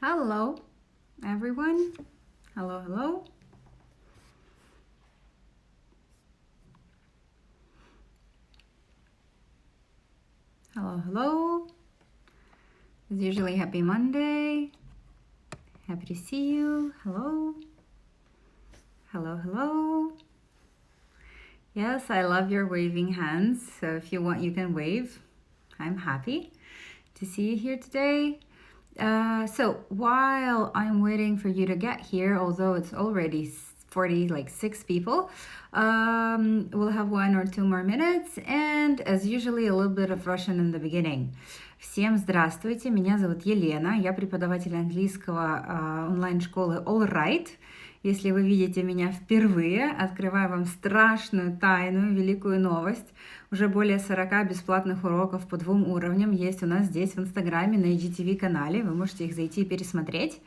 Hello, everyone. Hello, hello. Hello, hello. It's usually happy Monday. Happy to see you. Hello. Hello, hello. Yes, I love your waving hands. So if you want, you can wave. I'm happy to see you here today. So while I'm waiting for you to get here, although it's already 6 people, we'll have 1 or 2 more minutes, and as usually a little bit of Russian in the beginning. Всем здравствуйте, меня зовут Елена, я преподаватель английского онлайн-школы AllRight. Если вы видите меня впервые, открываю вам страшную, тайную, великую новость. Уже более 40 бесплатных уроков по 2 уровням есть у нас здесь в Инстаграме на IGTV-канале. Вы можете их зайти и пересмотреть.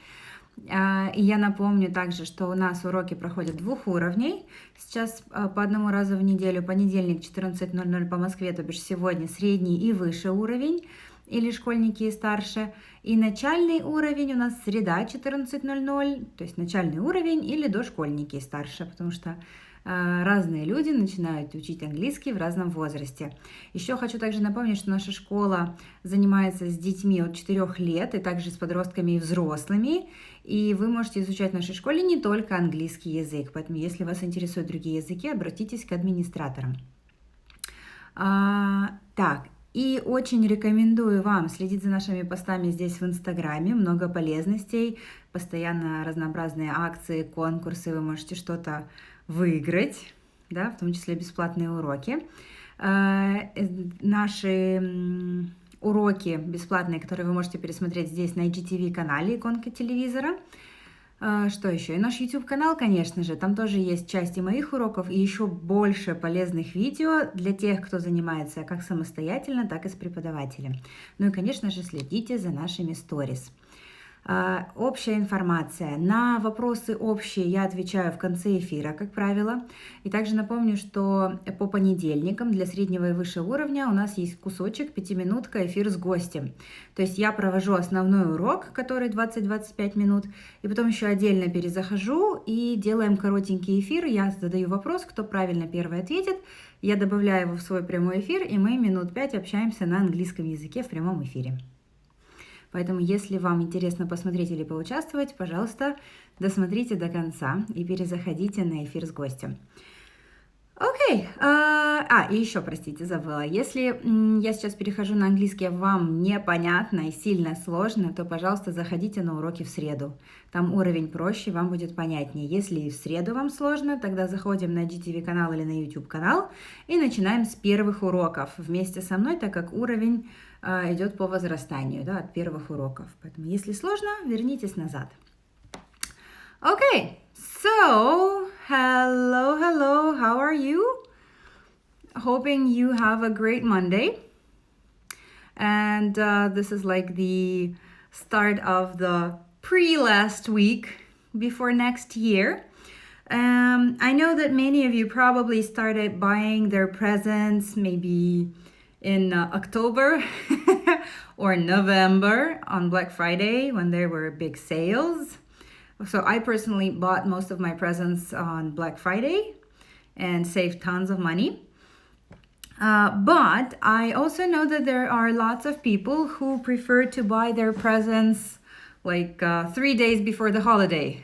И я напомню также, что у нас уроки проходят 2 уровней. Сейчас по 1 разу в неделю, понедельник 14:00 по Москве, то бишь сегодня средний и выше уровень, или школьники и старше. И начальный уровень у нас среда 14:00, то есть начальный уровень или дошкольники и старше, потому что разные люди начинают учить английский в разном возрасте. Еще хочу также напомнить, что наша школа занимается с детьми от 4 лет и также с подростками и взрослыми. И вы можете изучать в нашей школе не только английский язык, поэтому если вас интересуют другие языки, обратитесь к администраторам. И очень рекомендую вам следить за нашими постами здесь в Инстаграме. Много полезностей, постоянно разнообразные акции, конкурсы. Вы можете что-то выиграть, да, в том числе бесплатные уроки. Наши уроки бесплатные, которые вы можете пересмотреть здесь на IGTV-канале, иконка телевизора. Что еще? И наш YouTube-канал, конечно же, там тоже есть части моих уроков и еще больше полезных видео для тех, кто занимается как самостоятельно, так и с преподавателем. Ну и, конечно же, следите за нашими сторис. Общая информация. На вопросы общие я отвечаю в конце эфира, как правило. И также напомню, что по понедельникам для среднего и высшего уровня у нас есть кусочек, 5-минутка, эфир с гостем. То есть я провожу основной урок, который 20-25 минут, и потом еще отдельно перезахожу и делаем коротенький эфир. Я задаю вопрос, кто правильно первый ответит. Я добавляю его в свой прямой эфир, и мы минут 5 общаемся на английском языке в прямом эфире. Поэтому, если вам интересно посмотреть или поучаствовать, пожалуйста, досмотрите до конца и перезаходите на эфир с гостем. Окей. И еще, простите, забыла. Если я сейчас перехожу на английский, вам непонятно и сильно сложно, то, пожалуйста, заходите на уроки в среду. Там уровень проще, вам будет понятнее. Если и в среду вам сложно, тогда заходим на IGTV-канал или на YouTube-канал и начинаем с первых уроков вместе со мной, так как уровень идет по возрастанию, да, от первых уроков. Поэтому, если сложно, вернитесь назад. Okay, so hello, how are you? Hoping you have a great Monday. And this is like the start of the pre-last week before next year. I know that many of you probably started buying their presents maybe in October or November on Black Friday when there were big sales. So I personally bought most of my presents on Black Friday and saved tons of money. But I also know that there are lots of people who prefer to buy their presents like 3 days before the holiday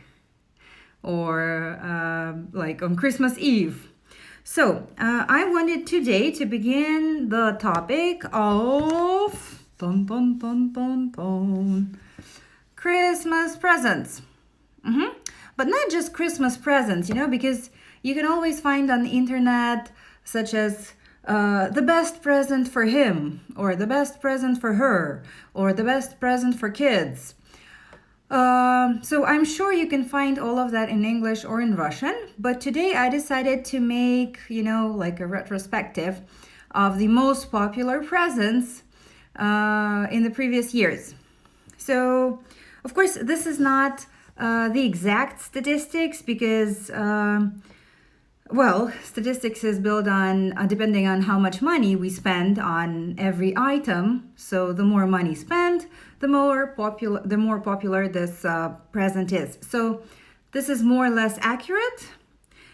or like on Christmas Eve. So I wanted today to begin the topic of Christmas presents. But not just Christmas presents, because you can always find on the internet such as the best present for him, or the best present for her, or the best present for kids. So I'm sure you can find all of that in English or in Russian, but today I decided to make, like a retrospective of the most popular presents in the previous years. So, of course, this is not the exact statistics because, statistics is built on depending on how much money we spend on every item. So the more money spent, the more popular this present is. So this is more or less accurate.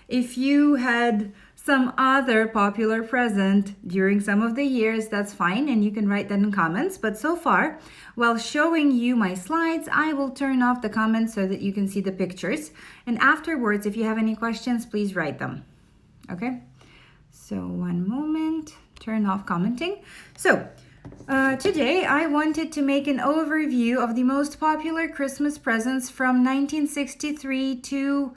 If you had some other popular present during some of the years, that's fine, and you can write that in comments. But so far, while showing you my slides, I will turn off the comments so that you can see the pictures. And afterwards, if you have any questions, please write them. Okay? So one moment, turn off commenting. So today I wanted to make an overview of the most popular Christmas presents from 1963 to,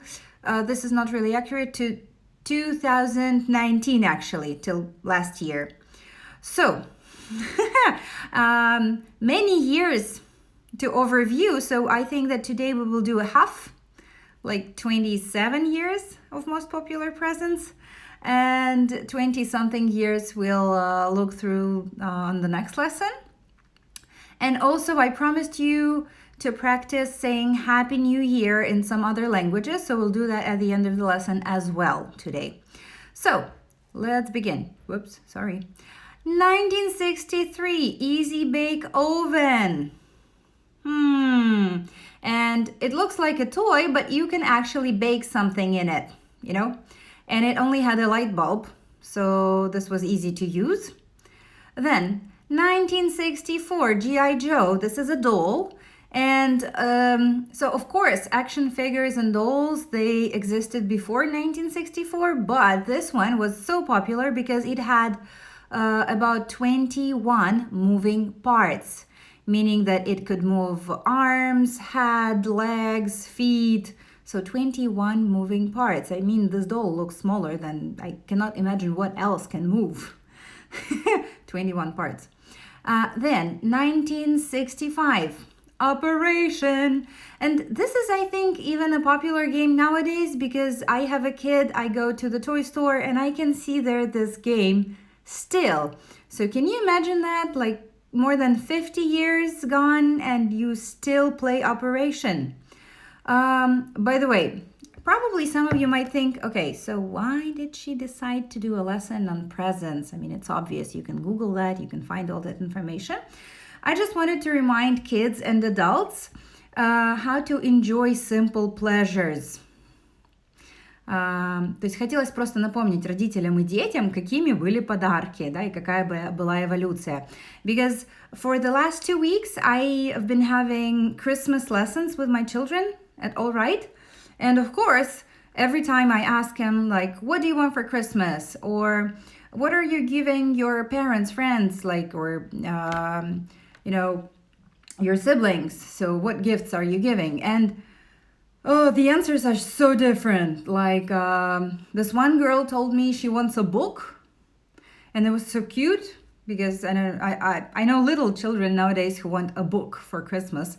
this is not really accurate, to 2019 actually, till last year. So many years to overview, so I think that today we will do a half, like 27 years of most popular presents, and 20 something years we'll look through on the next lesson. And also I promised you to practice saying Happy New Year in some other languages, so we'll do that at the end of the lesson as well today. So let's begin. Whoops, sorry. 1963, easy bake oven. And it looks like a toy, but you can actually bake something in it, you know? And it only had a light bulb, so this was easy to use. Then 1964, G.I. Joe. This is a doll. And so, of course, action figures and dolls, they existed before 1964, but this one was so popular because it had about 21 moving parts, meaning that it could move arms, head, legs, feet, so 21 moving parts. I mean, this doll looks smaller than, I cannot imagine what else can move. 21 parts. Then 1965. Operation. And this is, I think, even a popular game nowadays because I have a kid, I go to the toy store and I can see there this game still. So can you imagine that? Like more than 50 years gone and you still play Operation. By the way, probably some of you might think, okay, so why did she decide to do a lesson on presents? I mean, it's obvious. You can Google that. You can find all that information. I just wanted to remind kids and adults how to enjoy simple pleasures. То есть хотелось просто напомнить родителям и детям, какими были подарки, да, и какая была эволюция. Because for the last 2 weeks, I have been having Christmas lessons with my children at AllRight. And of course, every time I ask him, like, what do you want for Christmas? Or what are you giving your parents, friends, like, or you know, your siblings. So what gifts are you giving? And the answers are so different. Like this one girl told me she wants a book, and it was so cute because I know little children nowadays who want a book for Christmas.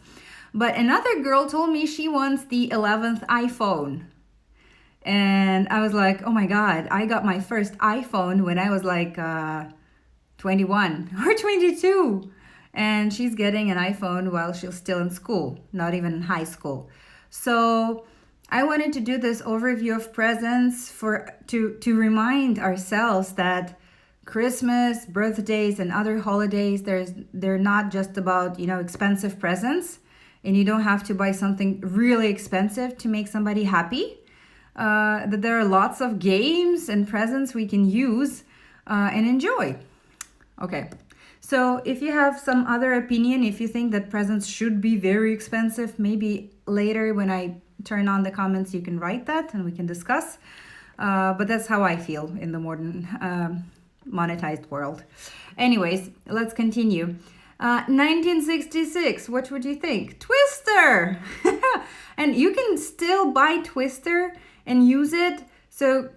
But another girl told me she wants the 11th iPhone. And I was like, oh my God, I got my first iPhone when I was like 21 or 22. And she's getting an iPhone while she's still in school, not even in high school. So I wanted to do this overview of presents to remind ourselves that Christmas, birthdays, and other holidays, they're not just about, you know, expensive presents, and you don't have to buy something really expensive to make somebody happy. That there are lots of games and presents we can use and enjoy. Okay. So if you have some other opinion, if you think that presents should be very expensive, maybe later when I turn on the comments, you can write that and we can discuss. But that's how I feel in the modern monetized world. Anyways, let's continue. 1966, what would you think? Twister! And you can still buy Twister and use it. So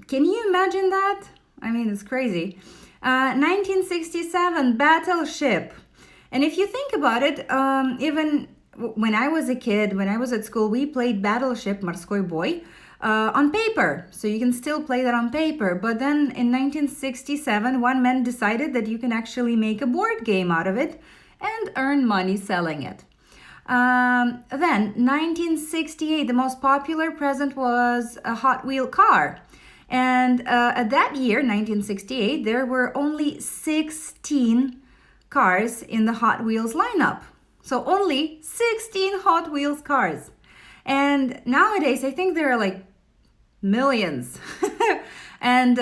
can you imagine that? I mean, it's crazy. 1967, Battleship. And if you think about it, even when I was a kid, when I was at school, we played Battleship, Морской бой, on paper. So you can still play that on paper. But then in 1967, one man decided that you can actually make a board game out of it and earn money selling it. Then 1968, the most popular present was a Hot Wheel car. And at that year, 1968, there were only 16 cars in the Hot Wheels lineup. So only 16 Hot Wheels cars. And nowadays, I think there are like millions. And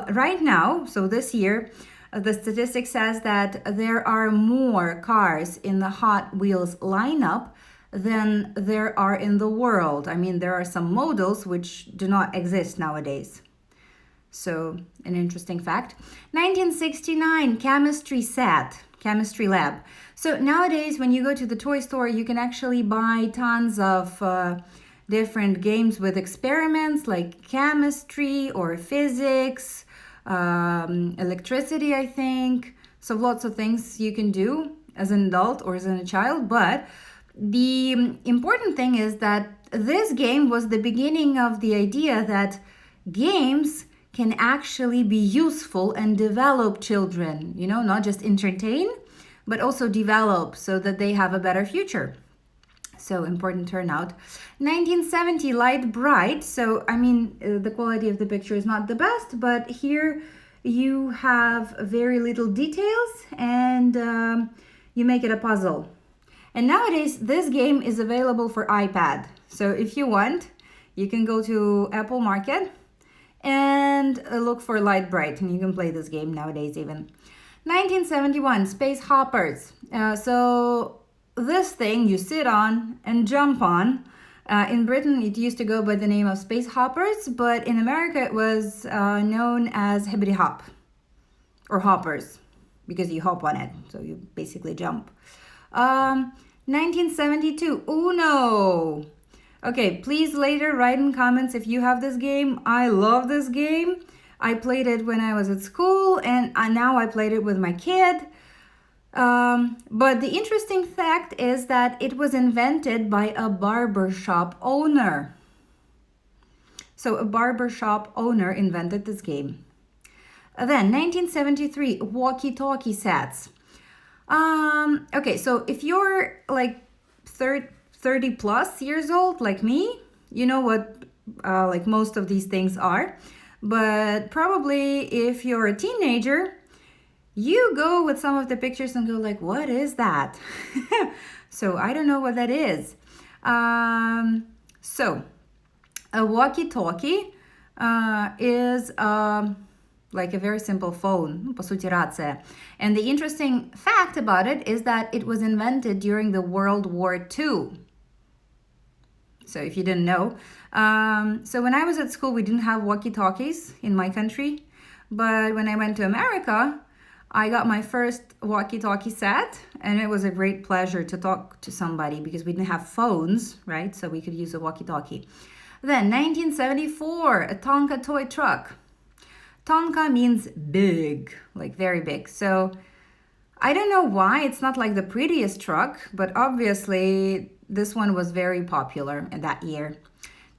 right now, so this year, the statistic says that there are more cars in the Hot Wheels lineup than there are in the world. I mean, there are some models which do not exist nowadays. So, an interesting fact. 1969, chemistry lab. So nowadays, when you go to the toy store, you can actually buy tons of different games with experiments like chemistry or physics, electricity, I think. So lots of things you can do as an adult or as a child. But the important thing is that this game was the beginning of the idea that games can actually be useful and develop children, you know, not just entertain, but also develop so that they have a better future. So important turnout. 1970, light bright. So, I mean, the quality of the picture is not the best, but here you have very little details and you make it a puzzle. And nowadays, this game is available for iPad. So if you want, you can go to Apple Market and look for Light Bright, and you can play this game nowadays even. 1971, Space Hoppers. So this thing you sit on and jump on. In Britain, it used to go by the name of Space Hoppers, but in America, it was known as Hibbity Hop or Hoppers because you hop on it, so you basically jump. 1972, Uno. Okay, please later write in comments if you have this game. I love this game. I played it when I was at school, and now I played it with my kid. But the interesting fact is that it was invented by a barbershop owner. So a barbershop owner invented this game. Then 1973, walkie-talkie sets. Okay, so if you're like 30 plus years old like me, you know what like most of these things are. But probably if you're a teenager, you go with some of the pictures and go like, what is that? So I don't know what that is. So a walkie-talkie is like a very simple phone, по сути рация. And the interesting fact about it is that it was invented during the World War II. So if you didn't know. So when I was at school, we didn't have walkie-talkies in my country. But when I went to America, I got my first walkie-talkie set, and it was a great pleasure to talk to somebody because we didn't have phones, right? So we could use a walkie-talkie. Then 1974, a Tonka toy truck. Tonka means big, like very big. So I don't know why it's not like the prettiest truck, but obviously this one was very popular in that year.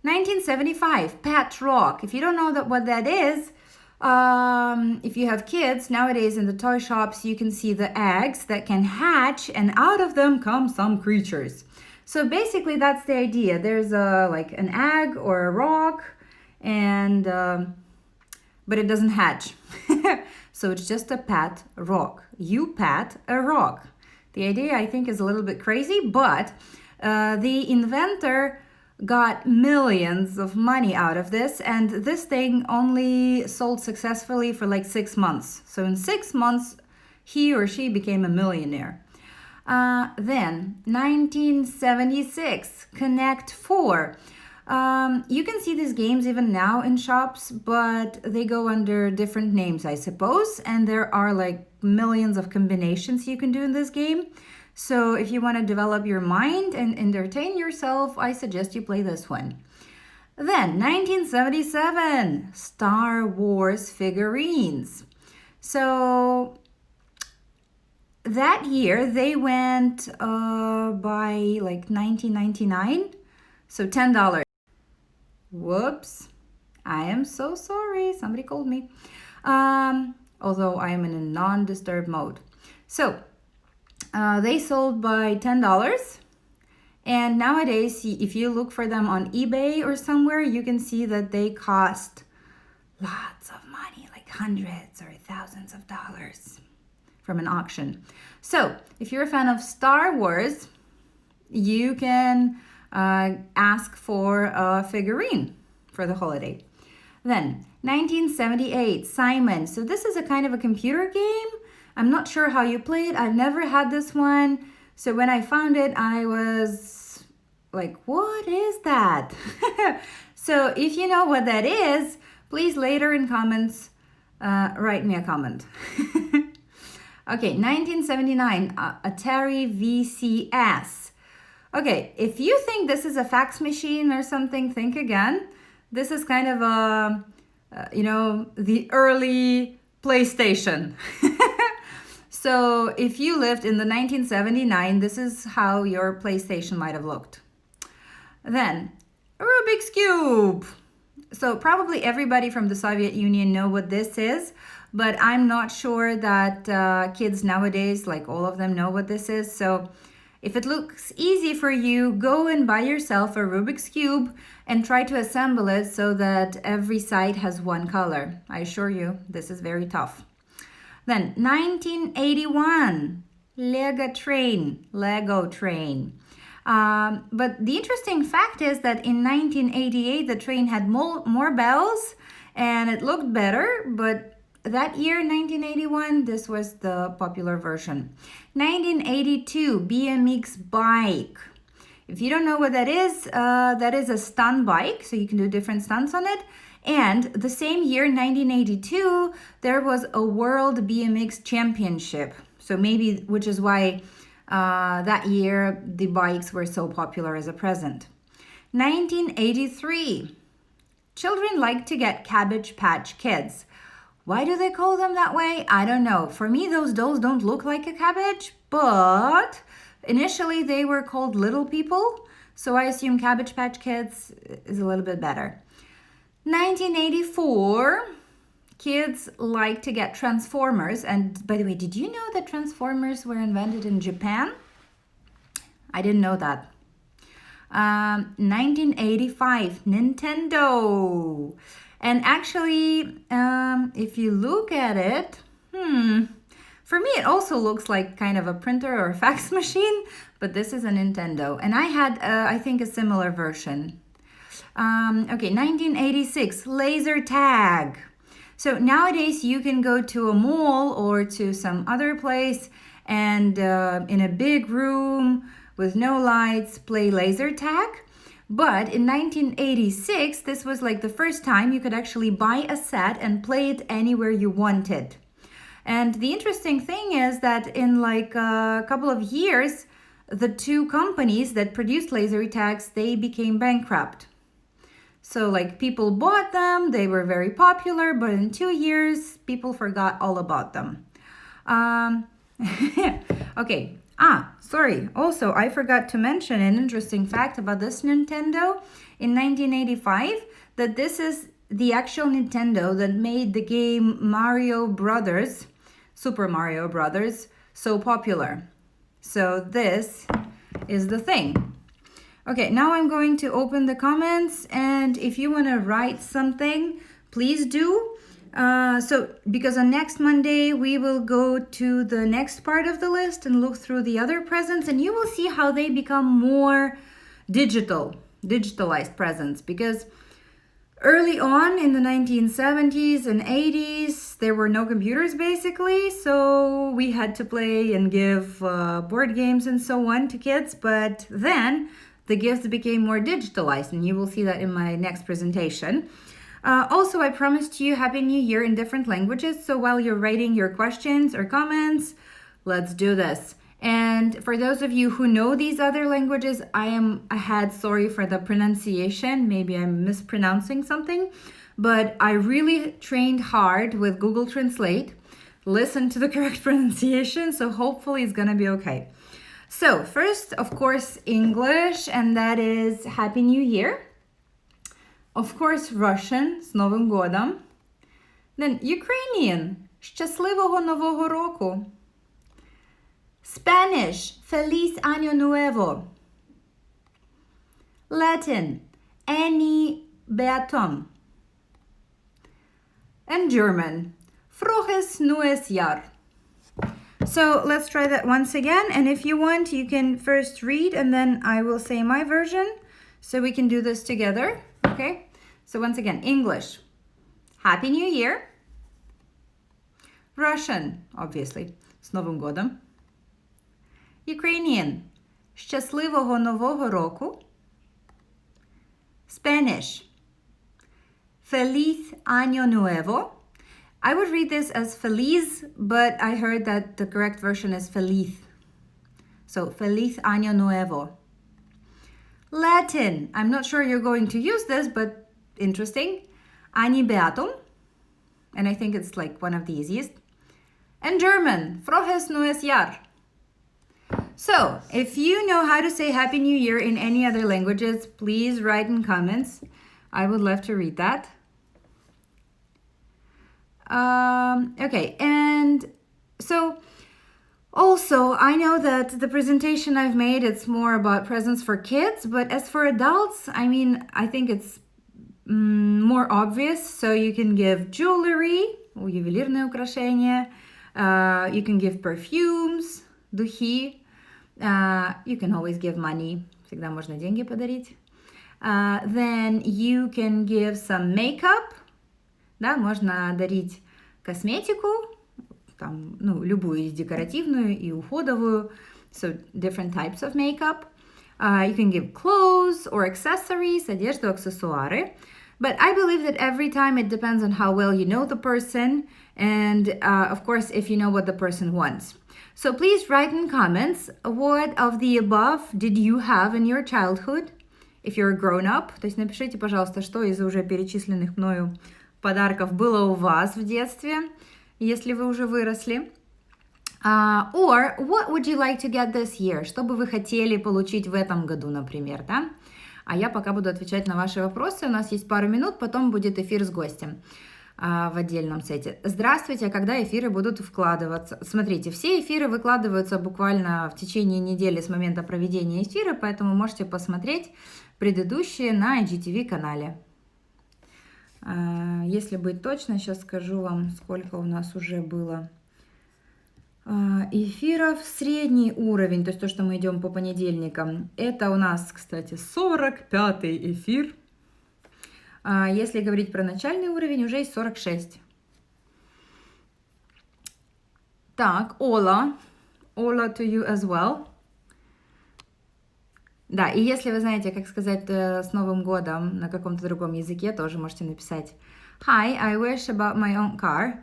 1975, Pet Rock. If you don't know what that is, if you have kids, nowadays in the toy shops, you can see the eggs that can hatch, and out of them come some creatures. So basically that's the idea. There's like an egg or a rock, and but it doesn't hatch. So it's just a pet rock. You pet a rock. The idea, I think, is a little bit crazy, but the inventor got millions of money out of this, and this thing only sold successfully for like 6 months. So in 6 months, he or she became a millionaire. Then 1976, Connect 4. You can see these games even now in shops, but they go under different names, I suppose. And there are like millions of combinations you can do in this game. So if you want to develop your mind and entertain yourself, I suggest you play this one. Then 1977, Star Wars figurines. So that year they went by like $19.99, so $10. Whoops, I am so sorry, somebody called me. Although I am in a non-disturb mode. So they sold by $10, and nowadays if you look for them on eBay or somewhere, you can see that they cost lots of money, like hundreds or thousands of dollars from an auction. So if you're a fan of Star Wars, you can ask for a figurine for the holiday. Then 1978, Simon. So this is a kind of a computer game. I'm not sure how you play it. I've never had this one. So when I found it, I was like, what is that? So if you know what that is, please later in comments, write me a comment. Okay, 1979, Atari VCS. Okay, if you think this is a fax machine or something, think again. This is kind of a, the early PlayStation. So if you lived in the 1979, this is how your PlayStation might have looked. Then, Rubik's Cube. So probably everybody from the Soviet Union know what this is, but I'm not sure that kids nowadays, like all of them, know what this is. So if it looks easy for you, go and buy yourself a Rubik's Cube and try to assemble it so that every side has one color. I assure you, this is very tough. Then 1981, Lego train. But the interesting fact is that in 1988, the train had more bells and it looked better, but that year, 1981, this was the popular version. 1982, BMX bike. If you don't know what that is a stunt bike, so you can do different stunts on it. And the same year, 1982, there was a World BMX Championship. So maybe, which is why that year the bikes were so popular as a present. 1983, children like to get Cabbage Patch Kids. Why do they call them that way? I don't know. For me, those dolls don't look like a cabbage, but initially they were called Little People. So I assume Cabbage Patch Kids is a little bit better. 1984, kids like to get Transformers. And by the way, did you know that Transformers were invented in Japan? I didn't know that. 1985, Nintendo. And actually, if you look at it, for me it also looks like kind of a printer or a fax machine, but this is a Nintendo. And I had, I think, a similar version. Okay, 1986, laser tag. So nowadays you can go to a mall or to some other place and in a big room with no lights play laser tag. But in 1986, this was like the first time you could actually buy a set and play it anywhere you wanted. And the interesting thing is that in like a couple of years, the two companies that produced laser tags, they became bankrupt. So like people bought them, they were very popular, but in 2 years, people forgot all about them. Okay. Sorry. Also, I forgot to mention an interesting fact about this Nintendo in 1985, that this is the actual Nintendo that made the game Super Mario Brothers, so popular. So this is the thing. Okay, now I'm going to open the comments, and if you want to write something, please do. Because on next Monday, we will go to the next part of the list and look through the other presents, and you will see how they become more digitalized presents. Because early on in the 1970s and 80s, there were no computers basically, so we had to play and give board games and so on to kids, but then the gifts became more digitalized, and you will see that in my next presentation. Also, I promised you Happy New Year in different languages, so while you're writing your questions or comments, let's do this. And for those of you who know these other languages, I am sorry for the pronunciation. Maybe I'm mispronouncing something, but I really trained hard with Google Translate, listened to the correct pronunciation, so hopefully it's gonna be okay. So first, of course, English, and that is Happy New Year. Of course, Russian, з Новим годом. Then Ukrainian, щасливого нового року. Spanish, Feliz Año Nuevo. Latin, Annie Beatom. And German, Frohes Neues Jahr. So let's try that once again. And if you want, you can first read and then I will say my version. So we can do this together. Okay? So once again, English. Happy New Year. Russian, obviously. З Новим годом. Ukrainian. Щасливого Нового року. Spanish. Feliz Año Nuevo. I would read this as Feliz, but I heard that the correct version is Feliz. So, Feliz Año Nuevo. Latin. I'm not sure you're going to use this, but interesting. Ani Beatum. And I think it's like one of the easiest. And German. Frohes Neues Jahr. So, if you know how to say Happy New Year in any other languages, please write in comments. I would love to read that. Okay, and so also I know that the presentation I've made, it's more about presents for kids, but as for adults, I mean, I think it's more obvious. So you can give jewelry, ювелирные украшения, you can give perfumes, духи, you can always give money, всегда можно деньги подарить. Then you can give some makeup. Да, можно дарить косметику, там, ну, любую, и декоративную, и уходовую. So, different types of makeup. You can give clothes or accessories, одежду, аксессуары. But I believe that every time it depends on how well you know the person and, of course, if you know what the person wants. So, please write in comments, what of the above did you have in your childhood? If you're a grown-up, то есть напишите, пожалуйста, что из уже перечисленных мною подарков было у вас в детстве, если вы уже выросли. Or what would you like to get this year? Что бы вы хотели получить в этом году, например, да? А я пока буду отвечать на ваши вопросы. У нас есть пару минут, потом будет эфир с гостем в отдельном сете. Здравствуйте, а когда эфиры будут вкладываться? Смотрите, все эфиры выкладываются буквально в течение недели с момента проведения эфира, поэтому можете посмотреть предыдущие на IGTV-канале. Если быть точно, сейчас скажу вам, сколько у нас уже было эфиров. Средний уровень, то есть то, что мы идем по понедельникам, это у нас, кстати, 45-й эфир. Если говорить про начальный уровень, уже есть 46. Так, Ola to you as well. Да, и если вы знаете, как сказать с Новым годом на каком-то другом языке, тоже можете написать Hi, I wish about my own car.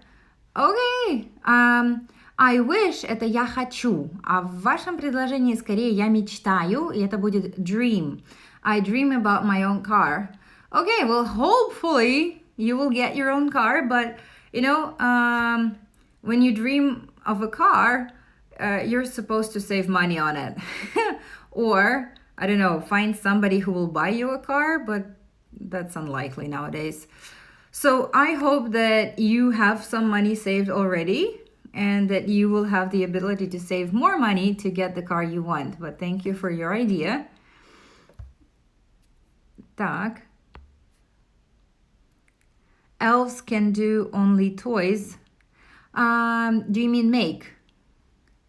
Okay. I wish – это я хочу, а в вашем предложении скорее я мечтаю, и это будет dream. I dream about my own car. Okay, well, hopefully you will get your own car, but, you know, when you dream of a car, you're supposed to save money on it. Or, I don't know, find somebody who will buy you a car, but that's unlikely nowadays. So I hope that you have some money saved already and that you will have the ability to save more money to get the car you want. But thank you for your idea. Так. Elves can do only toys. Do you mean make?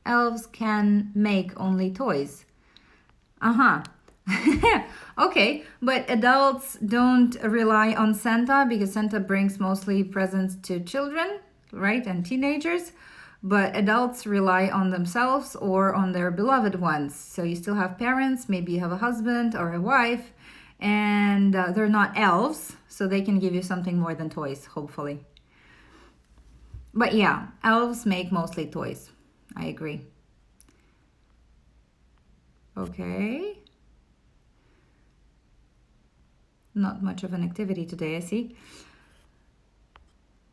Elves can make only toys. Okay, but adults don't rely on Santa because Santa brings mostly presents to children, right, and teenagers. But adults rely on themselves or on their beloved ones. So you still have parents, maybe you have a husband or a wife, and they're not elves, so they can give you something more than toys, hopefully. But yeah, elves make mostly toys. I agree. Okay. Not much of an activity today, I see.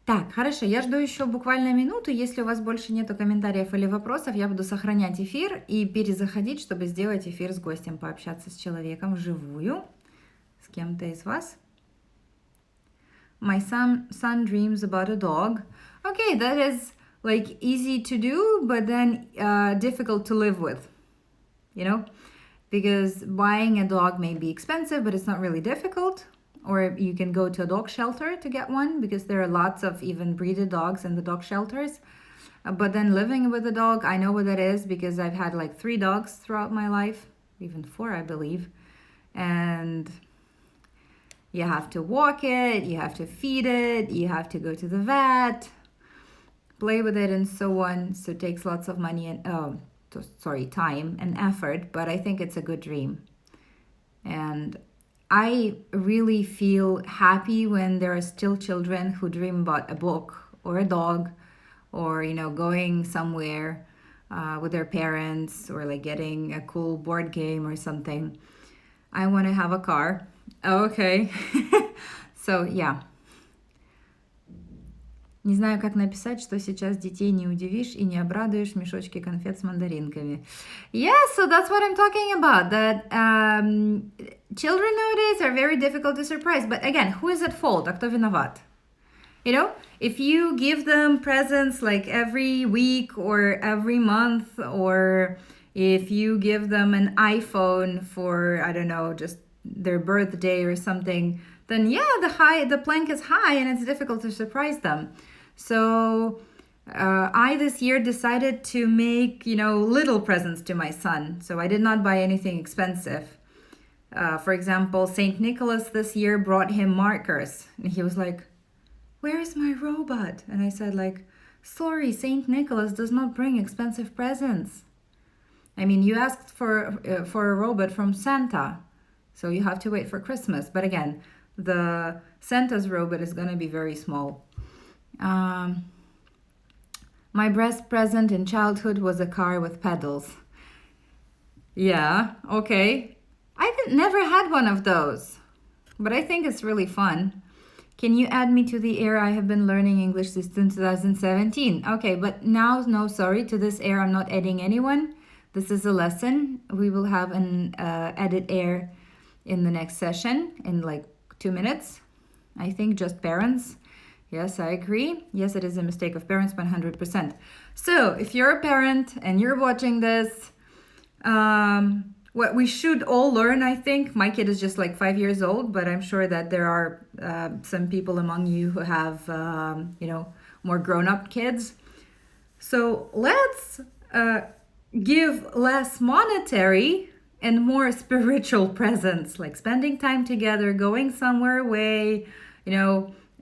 Так, хорошо, я жду еще буквально минуту. Если у вас больше нету комментариев или вопросов, я буду сохранять эфир и перезаходить, чтобы сделать эфир с гостем, пообщаться с человеком вживую, с кем-то из вас. My son dreams about a dog. Okay, that is like easy to do, but then difficult to live with, you know? Because buying a dog may be expensive, but it's not really difficult. Or you can go to a dog shelter to get one because there are lots of even breeded dogs in the dog shelters. But then living with a dog, I know what that is because I've had like 3 dogs throughout my life, even 4, I believe. And you have to walk it, you have to feed it, you have to go to the vet, play with it and so on. So it takes lots of money and, time and effort, but I think it's a good dream. And I really feel happy when there are still children who dream about a book or a dog or, going somewhere with their parents or like getting a cool board game or something. I want to have a car. Okay. So, yeah. Не знаю, как написать, что сейчас детей не удивишь и не обрадуешь в мешочке конфет с мандаринками. Yeah, so that's what I'm talking about. That children nowadays are very difficult to surprise. But again, who is at fault? А кто виноват? If you give them presents like every week or every month, or if you give them an iPhone for, I don't know, just their birthday or something, then yeah, the plank is high and it's difficult to surprise them. So I this year decided to make, little presents to my son. So I did not buy anything expensive. For example, St. Nicholas this year brought him markers. And he was like, "Where is my robot?" And I said like, "Sorry, St. Nicholas does not bring expensive presents. I mean, you asked for a robot from Santa. So you have to wait for Christmas." But again, the Santa's robot is going to be very small. My best present in childhood was a car with pedals. Yeah, okay. I never had one of those, but I think it's really fun. Can you add me to the air? I have been learning English since 2017. Okay, but now, no, sorry, to this air I'm not adding anyone. This is a lesson. We will have an edit air in the next session in like 2 minutes. I think just parents. Yes, I agree. Yes, it is a mistake of parents, 100%. So if you're a parent and you're watching this, what we should all learn, I think, my kid is just like 5 years old, but I'm sure that there are some people among you who have, more grown-up kids. So let's give less monetary and more spiritual presents, like spending time together, going somewhere away,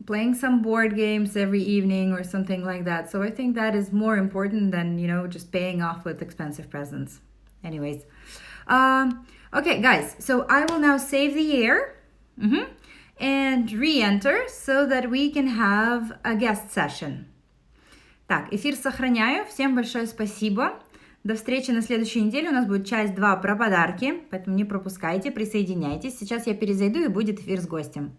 playing some board games every evening or something like that. So I think that is more important than, just paying off with expensive presents. Anyways. Okay, guys, so I will now save the air and re-enter so that we can have a guest session. Так, эфир сохраняю. Всем большое спасибо. До встречи на следующей неделе. У нас будет часть 2 про подарки, поэтому не пропускайте, присоединяйтесь. Сейчас я перезайду и будет эфир с гостем.